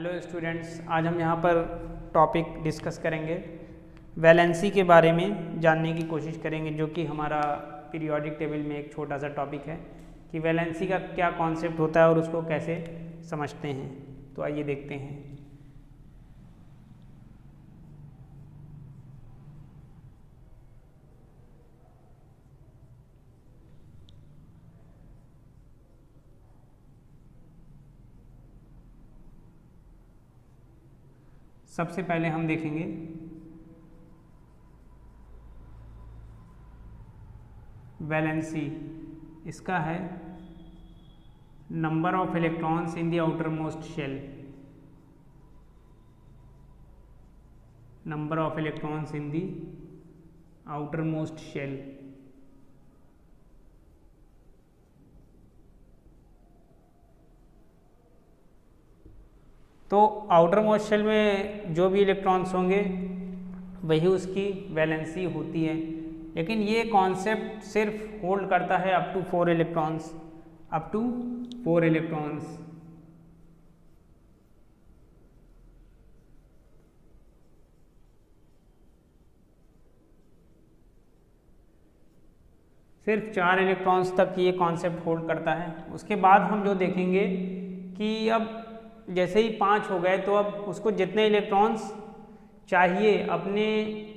Hello students, आज हम यहाँ पर टॉपिक डिस्कस करेंगे। वैलेंसी के बारे में जानने की कोशिश करेंगे, जो कि हमारा पीरियोडिक टेबल में एक छोटा सा टॉपिक है कि वैलेंसी का क्या कॉन्सेप्ट होता है और उसको कैसे समझते हैं। तो आइए देखते हैं। सबसे पहले हम देखेंगे वैलेंसी। इसका है number of electrons in the outermost shell. Number of electrons in the outermost shell. तो आउटर मोस्ट शेल में जो भी इलेक्ट्रॉन्स होंगे वही उसकी वैलेंसी होती है, लेकिन ये कॉन्सेप्ट सिर्फ होल्ड करता है up to 4 electrons. Up to 4 electrons. सिर्फ 4 इलेक्ट्रॉन्स तक ये कॉन्सेप्ट होल्ड करता है। उसके बाद हम जो देखेंगे कि अब जैसे ही 5 हो गए तो अब उसको जितने इलेक्ट्रॉन्स चाहिए अपने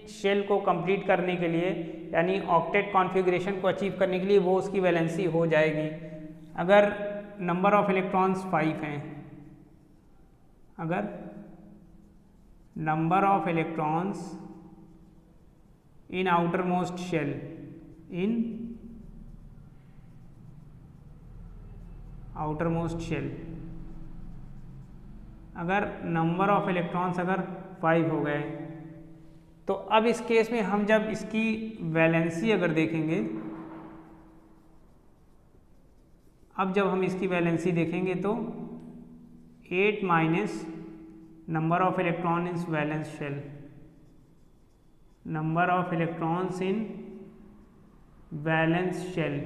शेल को कंप्लीट करने के लिए, यानी ऑक्टेट कॉन्फ़िगरेशन को अचीव करने के लिए, वो उसकी वैलेंसी हो जाएगी। अगर नंबर ऑफ इलेक्ट्रॉन्स 5 हैं, अगर number of electrons in outermost shell, in outermost shell, अगर नंबर ऑफ इलेक्ट्रॉन्स अगर 5 हो गए, तो अब इस केस में हम जब इसकी वैलेंसी अगर देखेंगे, अब जब हम इसकी वैलेंसी देखेंगे तो 8 minus number of electron in valence shell, number of electrons in valence shell,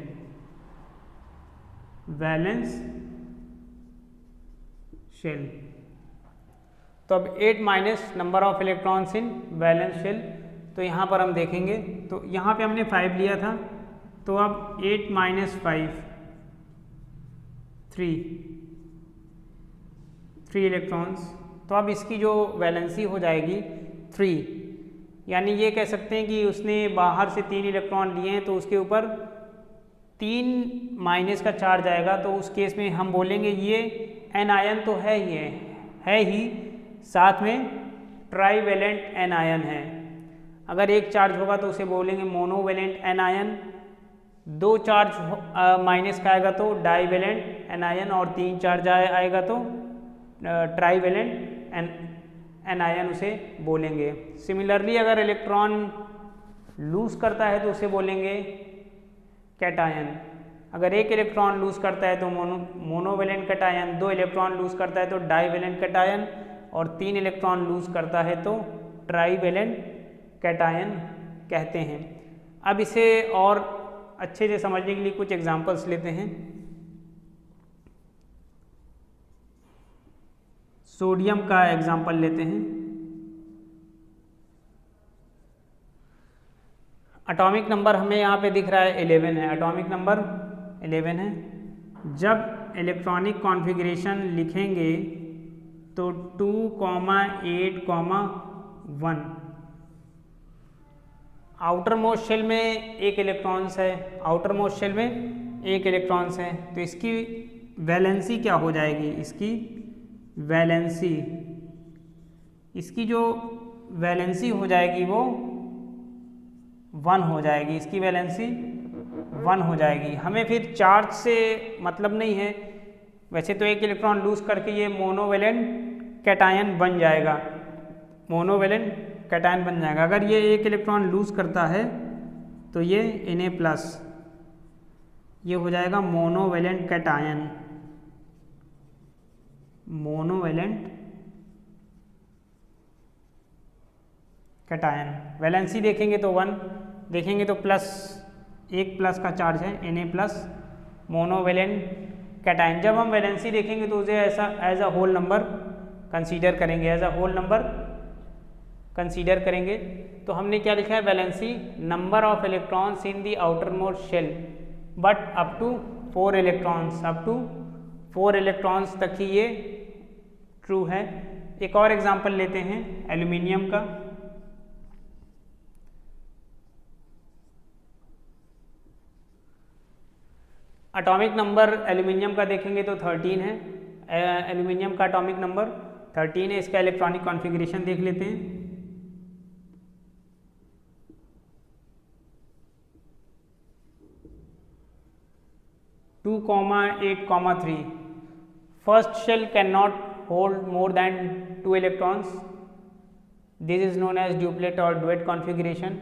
valence shell. तो अब 8 minus number of electrons in valence shell, तो यहाँ पर हम देखेंगे तो यहाँ पे हमने 5 लिया था, तो अब 8 माइनस 5 3 इलेक्ट्रॉन्स। तो अब इसकी जो वैलेंसी हो जाएगी 3, यानी ये कह सकते हैं कि उसने बाहर से 3 इलेक्ट्रॉन लिए हैं तो उसके ऊपर 3 माइनस का चार्ज आएगा। तो उस केस में हम बोलेंगे ये एनायन तो है ही साथ में ट्राईवेलेंट एनायन है। अगर एक चार्ज होगा तो उसे बोलेंगे मोनोवेलेंट एनायन, 2 चार्ज माइनस का आएगा तो डाईवेलेंट एनायन, और 3 चार्ज आएगा तो ट्राईवेलेंट एनायन उसे बोलेंगे। सिमिलरली अगर इलेक्ट्रॉन लूज करता है तो उसे बोलेंगे कैटायन। अगर एक इलेक्ट्रॉन लूज करता है तो मोनोवेलेंट कैटायन, 2 इलेक्ट्रॉन लूज करता है तो डाईवेलेंट कैटायन, और 3 इलेक्ट्रॉन लूज करता है तो ट्राईवेलेंट कैटायन कहते हैं। अब इसे और अच्छे से समझने के लिए कुछ एग्जांपल्स लेते हैं। सोडियम का एग्जांपल लेते हैं। एटॉमिक नंबर हमें यहाँ पे दिख रहा है 11 है, एटॉमिक नंबर 11 है। जब इलेक्ट्रॉनिक कॉन्फ़िगरेशन लिखेंगे तो 2, 8, 1 आउटर मोस्ट शेल में 1 इलेक्ट्रॉन्स है, आउटर मोस्ट शेल में 1 इलेक्ट्रॉन्स है, तो इसकी वैलेंसी क्या हो जाएगी? इसकी वैलेंसी, इसकी जो वैलेंसी हो जाएगी वो 1 हो जाएगी। इसकी वैलेंसी 1 हो जाएगी। हमें फिर चार्ज से मतलब नहीं है, वैसे तो 1 इलेक्ट्रॉन लूज करके ये मोनोवेलेंट कैटायन बन जाएगा, मोनोवेलेंट कैटायन बन जाएगा। अगर ये 1 इलेक्ट्रॉन लूज करता है तो ये Na+, ये हो जाएगा monovalent cation, monovalent cation. Valency देखेंगे तो 1, देखेंगे तो एक प्लस का चार्ज है Na+, मोनोवेलेंट कैटायन। जब हम वैलेंसी देखेंगे तो उसे ऐसा as a whole number consider करेंगे, as a whole number consider करेंगे। तो हमने क्या लिखा है, valency number of electrons in the outermost shell but up to 4 electrons, up to 4 electrons तक ही ये ट्रू है। एक और एग्जांपल लेते हैं एल्यूमिनियम का। एटॉमिक नंबर एल्यूमिनियम का देखेंगे तो 13 है, एल्यूमिनियम का एटॉमिक नंबर 13 है। इसका इलेक्ट्रॉनिक कॉन्फ़िगरेशन देख लेते हैं। Two 8,3 first shell can not hold more than 2 electrons, this is known as duplet और duet configuration.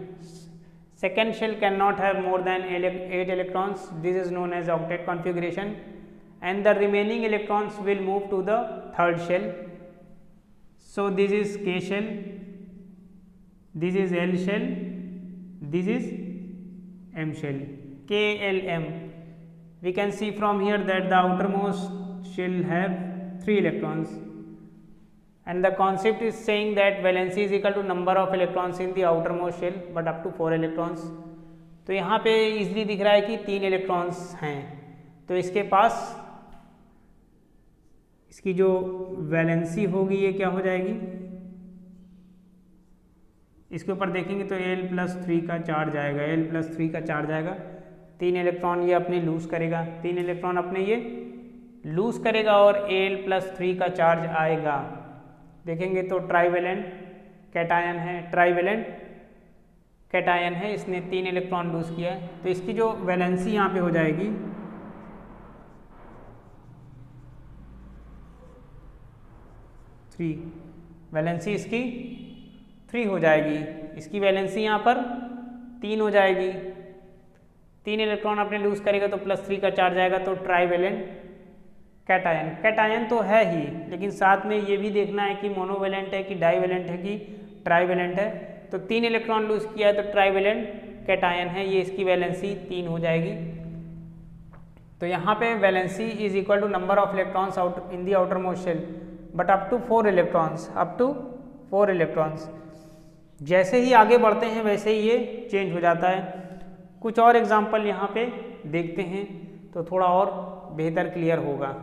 Second shell cannot have more than 8 electrons, this is known as octet configuration, and the remaining electrons will move to the third shell. So this is K shell, this is L shell, this is M shell, K, L, M. We can see from here that the outermost shell have 3 electrons, and the concept is saying that valency is equal to number of electrons in the outermost shell but up to 4 electrons. तो यहाँ पे easily दिख रहा है कि 3 electrons हैं, तो इसके पास इसकी जो वैलेंसी होगी ये क्या हो जाएगी, इसके ऊपर देखेंगे तो L+3 का चार्ज आएगा, L+3 का चार्ज आएगा। 3 इलेक्ट्रॉन ये अपने लूज करेगा, 3 इलेक्ट्रॉन अपने ये लूज करेगा और L+3 का चार्ज आएगा। देखेंगे तो ट्राइवेलेंट कैटायन है, ट्राइवेलेंट कैटायन है, इसने 3 इलेक्ट्रॉन लूज किया है। तो इसकी जो वैलेंसी यहाँ पे हो जाएगी 3, वैलेंसी इसकी 3 हो जाएगी। इसकी वैलेंसी यहाँ पर 3 हो जाएगी, 3 इलेक्ट्रॉन अपने लूज करेगा तो +3 का चार्ज आएगा। तो ट्राइवेलेंट कैटायन, कैटायन तो है ही, लेकिन साथ में ये भी देखना है कि मोनोवेलेंट है कि डाइवेलेंट है कि ट्राइवेलेंट है। तो 3 इलेक्ट्रॉन लूज किया है तो ट्राइवेलेंट कैटायन है, ये इसकी वैलेंसी 3 हो जाएगी। तो यहाँ पे valency is equal to number of electrons out in the outermost shell but up to 4 electrons, up to 4 electrons. जैसे ही आगे बढ़ते हैं वैसे ही ये चेंज हो जाता है। कुछ और एग्जाम्पल यहाँ पे देखते हैं तो थोड़ा और बेहतर क्लियर होगा।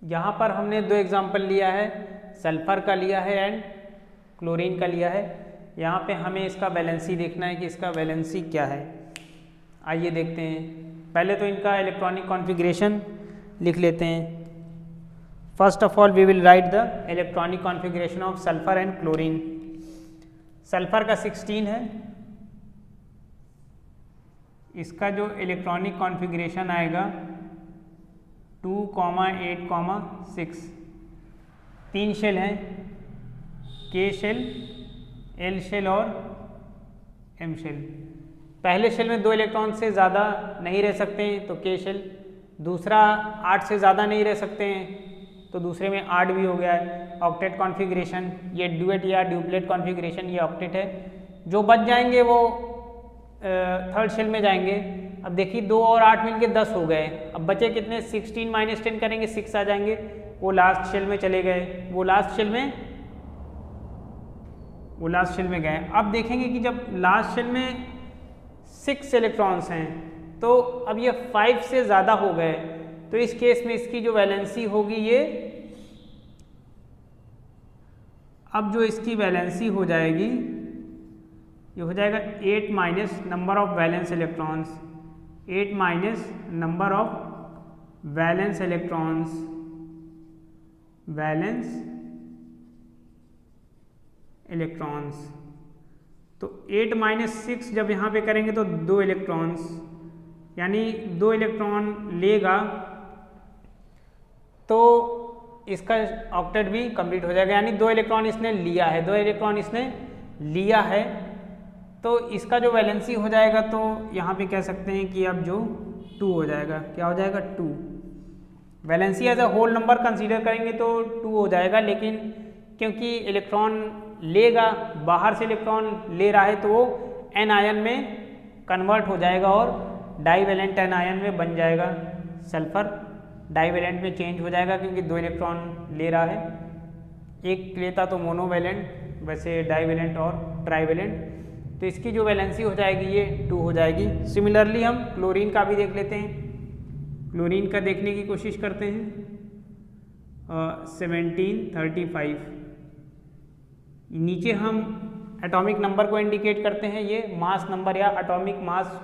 यहाँ पर हमने 2 एग्जाम्पल लिया है, सल्फर का लिया है एंड क्लोरीन का लिया है। यहाँ पे हमें इसका वैलेंसी देखना है कि इसका वैलेंसी क्या है। आइए देखते हैं। पहले तो इनका इलेक्ट्रॉनिक कॉन्फ़िगरेशन लिख लेते हैं। First of all we will write the electronic configuration of sulphur and chlorine. Sulphur का 16 है, इसका जो इलेक्ट्रॉनिक कॉन्फ़िगरेशन आएगा 2,8,6। 3 शेल हैं, के शेल, एल शेल और एम शेल। पहले शेल में 2 इलेक्ट्रॉन से ज़्यादा नहीं रह सकते हैं तो के शेल, दूसरा 8 से ज़्यादा नहीं रह सकते हैं तो दूसरे में 8 भी हो गया है। ऑक्टेट कॉन्फ़िगरेशन, ये डुएट या ड्यूप्लेट कॉन्फ़िगरेशन, ये ऑक्टेट है। जो बच जाएंगे वो थर्ड शेल में जाएंगे। अब देखिए 2 और 8 मिलके 10 हो गए। अब बचे कितने, 16 - 10 करेंगे 6 आ जाएंगे, वो लास्ट शेल में चले गए, वो लास्ट शेल में गए। अब देखेंगे कि जब लास्ट शेल में 6 इलेक्ट्रॉन्स हैं तो अब ये 5 से ज़्यादा हो गए, तो इस केस में इसकी जो वैलेंसी होगी ये, अब जो इसकी वैलेंसी हो जाएगी ये हो जाएगा 8 minus number of valence electrons, 8 minus number of valence electrons valence electrons. तो 8 माइनस 6 जब यहाँ पे करेंगे तो 2 इलेक्ट्रॉन्स, यानी 2 इलेक्ट्रॉन लेगा तो इसका ऑक्टेट भी कंप्लीट हो जाएगा, यानी 2 इलेक्ट्रॉन इसने लिया है, 2 इलेक्ट्रॉन इसने लिया है, तो इसका जो वैलेंसी हो जाएगा तो यहाँ पे कह सकते हैं कि अब जो 2 हो जाएगा, क्या हो जाएगा 2। Valency as a whole number consider करेंगे तो 2 हो जाएगा, लेकिन क्योंकि इलेक्ट्रॉन लेगा, बाहर से इलेक्ट्रॉन ले रहा है तो वो एनायन में कन्वर्ट हो जाएगा और डाईवैलेंट एनायन में बन जाएगा, सल्फर डाईवैलेंट में चेंज हो जाएगा क्योंकि 2 इलेक्ट्रॉन ले रहा है। एक लेता तो मोनोवैलेंट, वैसे डाईवैलेंट और ट्राईवैलेंट, तो इसकी जो वैलेंसी हो जाएगी ये 2 हो जाएगी। सिमिलरली हम क्लोरीन का भी देख लेते हैं, क्लोरीन का देखने की कोशिश करते हैं। 1735 नीचे हम एटॉमिक नंबर को इंडिकेट करते हैं, ये मास नंबर या एटॉमिक मास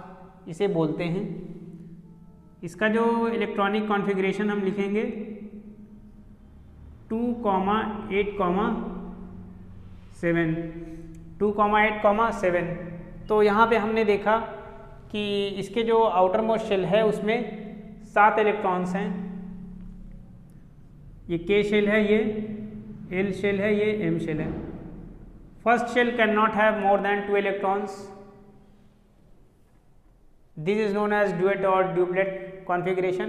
इसे बोलते हैं। इसका जो इलेक्ट्रॉनिक कॉन्फ़िगरेशन हम लिखेंगे 2,8,7 2,8,7। तो यहाँ पे हमने देखा कि इसके जो आउटर मोस्ट शेल है उसमें 7 इलेक्ट्रॉन्स हैं, ये K शेल है, ये L शेल है, ये M शेल है। First shell can not have more than 2 electrons, this is known as duet और duplet configuration.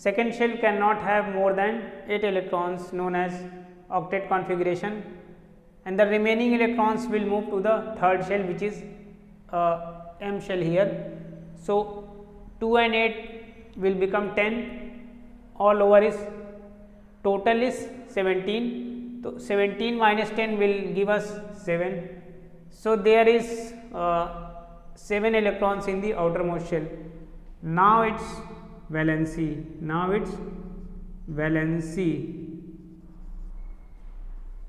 Second shell cannot have more than 8 electrons, known as octet configuration, and the remaining electrons will move to the third shell, which is M shell here. So 2 and 8 will become 10, all over is total is 17. So 17 minus 10 will give us 7. So there is 7 electrons in the outermost shell. Now its valency,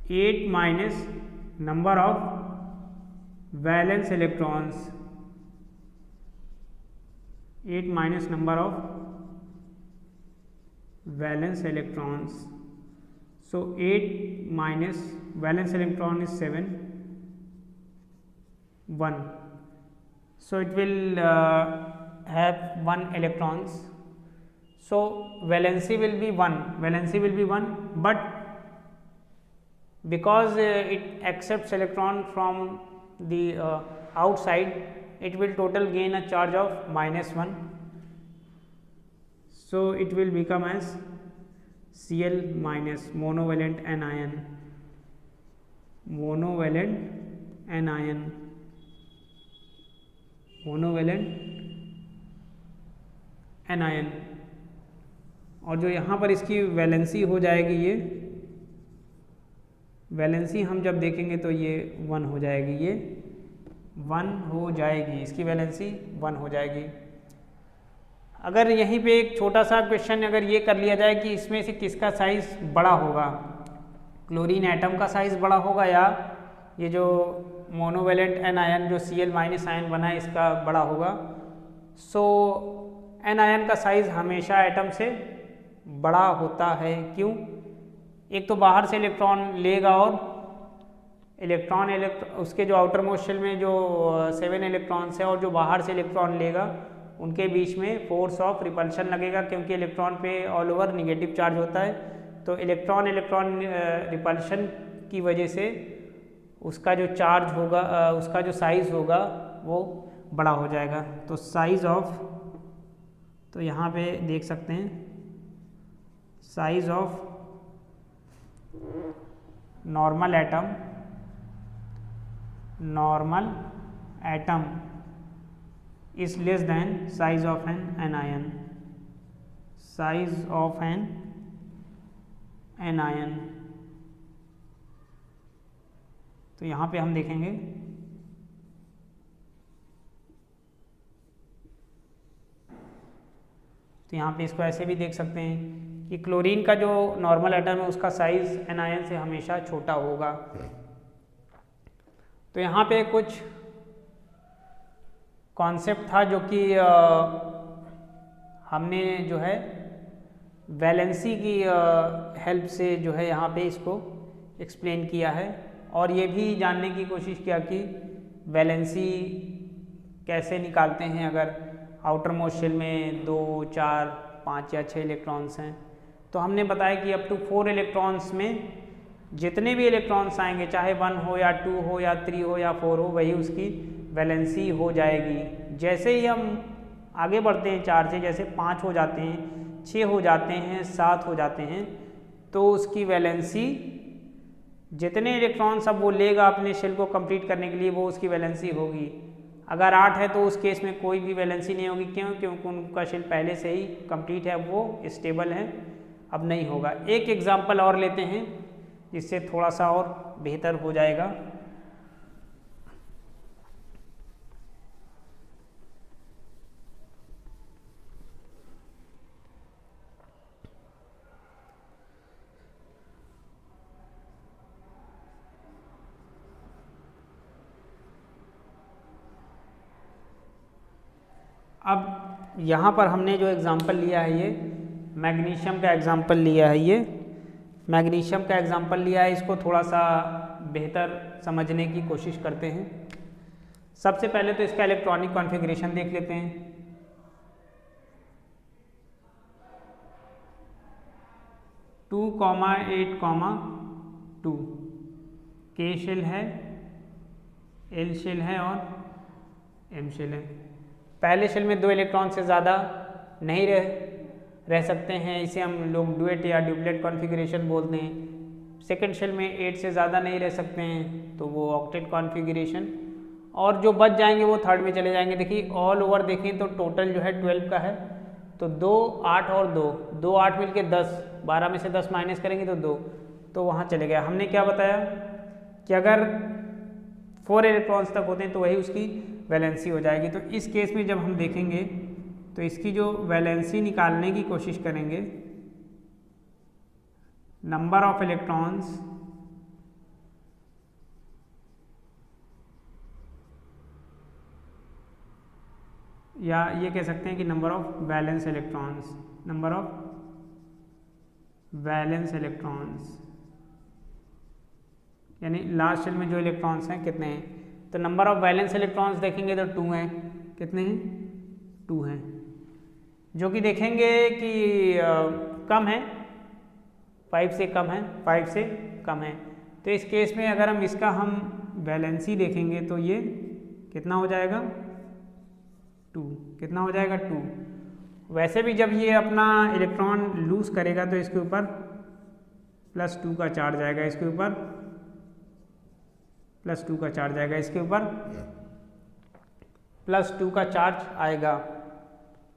8 minus number of valence electrons, 8 minus number of valence electrons. So 8 minus valence electron is 7, 1. So it will have 1 electrons. So valency will be 1, but because it accepts electron from the outside, it will total gain a charge of -1. So it will become as Cl minus, monovalent anion, anion। और जो यहाँ पर इसकी valency हो जाएगी, ये valency हम जब देखेंगे तो ये 1 हो जाएगी, ये 1 हो जाएगी, इसकी वैलेंसी 1 हो जाएगी। अगर यहीं पे एक छोटा सा क्वेश्चन अगर ये कर लिया जाए कि इसमें से किसका साइज़ बड़ा होगा, क्लोरीन एटम का साइज़ बड़ा होगा या ये जो मोनोवेलेंट एनायन जो Cl माइनस आयन बना है इसका बड़ा होगा। सो एनायन का साइज़ हमेशा एटम से बड़ा होता है। क्यों? एक तो बाहर से इलेक्ट्रॉन लेगा और इलेक्ट्रॉन उसके जो आउटर मोस्ट शेल में जो 7 इलेक्ट्रॉन्स है और जो बाहर से इलेक्ट्रॉन लेगा उनके बीच में फोर्स ऑफ रिपल्शन लगेगा, क्योंकि इलेक्ट्रॉन पे ऑल ओवर निगेटिव चार्ज होता है। तो इलेक्ट्रॉन रिपल्शन की वजह से उसका जो चार्ज होगा, उसका जो साइज़ होगा वो बड़ा हो जाएगा। तो साइज़ ऑफ, तो यहाँ पे देख सकते हैं size of normal atom is less than size of an anion, size of an anion। तो यहाँ पे हम देखेंगे तो यहाँ पे इसको ऐसे भी देख सकते हैं कि क्लोरीन का जो नॉर्मल एटम है उसका साइज एनायन से हमेशा छोटा होगा। तो यहाँ पे कुछ कॉन्सेप्ट था जो कि हमने जो है वैलेंसी की हेल्प से जो है यहाँ पे इसको एक्सप्लेन किया है, और ये भी जानने की कोशिश किया कि वैलेंसी कैसे निकालते हैं अगर आउटर मोस्ट शेल में 2, 4, 5 या 6 इलेक्ट्रॉन्स हैं। तो हमने बताया कि अप टू 4 इलेक्ट्रॉन्स में जितने भी इलेक्ट्रॉन्स आएंगे, चाहे 1 हो या 2 हो या 3 हो या 4 हो, वही उसकी वैलेंसी हो जाएगी। जैसे ही हम आगे बढ़ते हैं 4 से, जैसे 5 हो जाते हैं, 6 हो जाते हैं, 7 हो जाते हैं, तो उसकी वैलेंसी जितने इलेक्ट्रॉन्स अब वो लेगा अपने शेल को कंप्लीट करने के लिए, वो उसकी वैलेंसी होगी। अगर 8 है तो उस केस में कोई भी वैलेंसी नहीं होगी। क्यों? क्योंकि उनका शेल पहले से ही कंप्लीट है, वो स्टेबल है, अब नहीं होगा। एक एग्जांपल और लेते हैं जिससे थोड़ा सा और बेहतर हो जाएगा। अब यहाँ पर हमने जो एग्ज़ाम्पल लिया है, ये मैग्नीशियम का एग्ज़ाम्पल लिया है, ये मैग्नीशियम का एग्ज़ाम्पल लिया है। इसको थोड़ा सा बेहतर समझने की कोशिश करते हैं। सबसे पहले तो इसका इलेक्ट्रॉनिक कॉन्फ़िगरेशन देख लेते हैं। टू, 8, 2 के शेल है, एल शेल है और एम शेल है। पहले शेल में 2 इलेक्ट्रॉन से ज़्यादा नहीं रह सकते हैं, इसे हम लोग डुएट या ड्यूप्लेट कॉन्फ़िगरेशन बोलते हैं। सेकंड शेल में 8 से ज़्यादा नहीं रह सकते हैं, तो वो ऑक्टेट कॉन्फ़िगरेशन। और जो बच जाएंगे वो थर्ड में चले जाएंगे। देखिए ऑल ओवर देखें तो टोटल जो है 12 का है, तो 2, 8 और 2 8 मिल के 10, 12 में से 10 माइनस करेंगे तो 2, तो वहाँ चले गया। हमने क्या बताया कि अगर 4 इलेक्ट्रॉन्स तक होते हैं तो वही उसकी वैलेंसी हो जाएगी। तो इस केस में जब हम देखेंगे तो इसकी जो वैलेंसी निकालने की कोशिश करेंगे, नंबर ऑफ इलेक्ट्रॉन्स या ये कह सकते हैं कि number of valence electrons, number of valence electrons, यानी लास्ट शेल में जो इलेक्ट्रॉन्स हैं कितने हैं। तो नंबर ऑफ वैलेंस इलेक्ट्रॉन्स देखेंगे तो 2 हैं। कितने हैं? 2 हैं, जो कि देखेंगे कि कम है, 5 से कम है, 5 से कम है। तो इस केस में अगर हम इसका वैलेंसी देखेंगे तो ये कितना हो जाएगा? 2। कितना हो जाएगा? 2। वैसे भी जब ये अपना इलेक्ट्रॉन लूज करेगा तो इसके ऊपर +2 का चार्ज आएगा, इसके ऊपर +2 का चार्ज आएगा, इसके ऊपर +2 का चार्ज आएगा,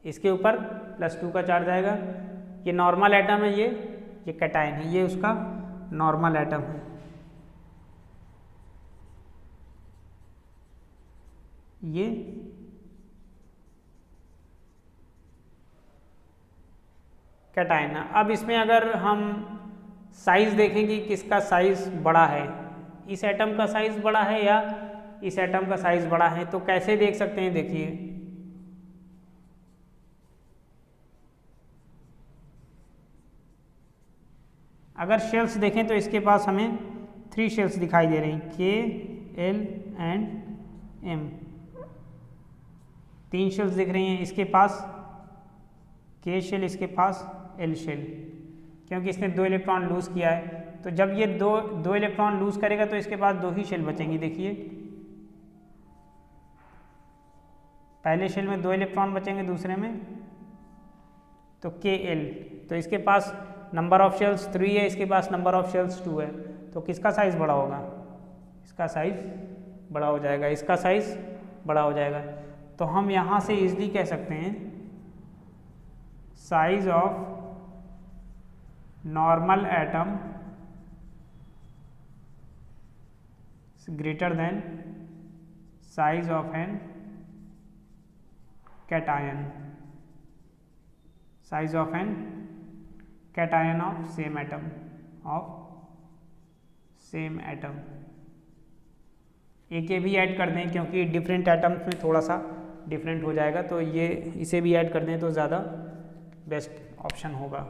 इसके ऊपर +2 का चार्ज आएगा। ये नॉर्मल एटम है, ये कैटायन है, ये उसका नॉर्मल एटम है। ये कैटायन है। अब इसमें अगर हम साइज देखेंगे किसका साइज बड़ा है, इस एटम का साइज बड़ा है या इस एटम का साइज बड़ा है, तो कैसे देख सकते हैं? देखिए अगर शेल्स देखें तो इसके पास हमें 3 शेल्स दिखाई दे रही हैं, के, एल एंड एम। 3 शेल्स दिख रही हैं, इसके पास के शेल, इसके पास एल शेल, क्योंकि इसने 2 इलेक्ट्रॉन लूज किया है। तो जब ये दो इलेक्ट्रॉन लूज करेगा तो इसके पास 2 ही शेल बचेंगी। देखिए पहले शेल में 2 इलेक्ट्रॉन बचेंगे, दूसरे में तो के एल, तो इसके पास नंबर ऑफ शेल्स 3 है, इसके पास नंबर ऑफ शेल्स 2 है, तो किसका साइज बड़ा होगा? इसका साइज बड़ा हो जाएगा, इसका साइज बड़ा हो जाएगा। तो हम यहाँ से इजीली कह सकते हैं size of normal atom greater than size of an cation, size of an cation of same atom, of same atom. एक ये भी ऐड कर दें क्योंकि डिफरेंट एटम्स में थोड़ा सा डिफरेंट हो जाएगा, तो ये इसे भी ऐड कर दें तो ज़्यादा बेस्ट ऑप्शन होगा।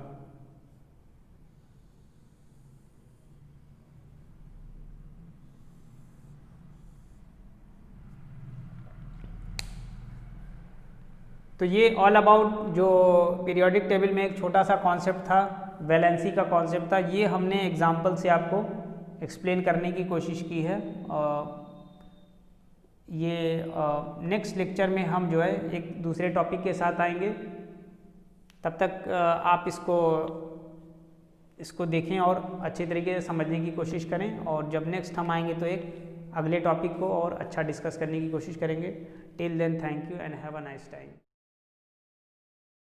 तो ये ऑल अबाउट जो पीरियोडिक टेबल में एक छोटा सा कॉन्सेप्ट था, वैलेंसी का कॉन्सेप्ट था, ये हमने एग्जाम्पल से आपको एक्सप्लेन करने की कोशिश की है। ये नेक्स्ट लेक्चर में हम जो है एक दूसरे टॉपिक के साथ आएंगे। तब तक आप इसको देखें और अच्छे तरीके से समझने की कोशिश करें, और जब नेक्स्ट हम आएंगे तो एक अगले टॉपिक को और अच्छा डिस्कस करने की कोशिश करेंगे। Till then thank you and have a nice time.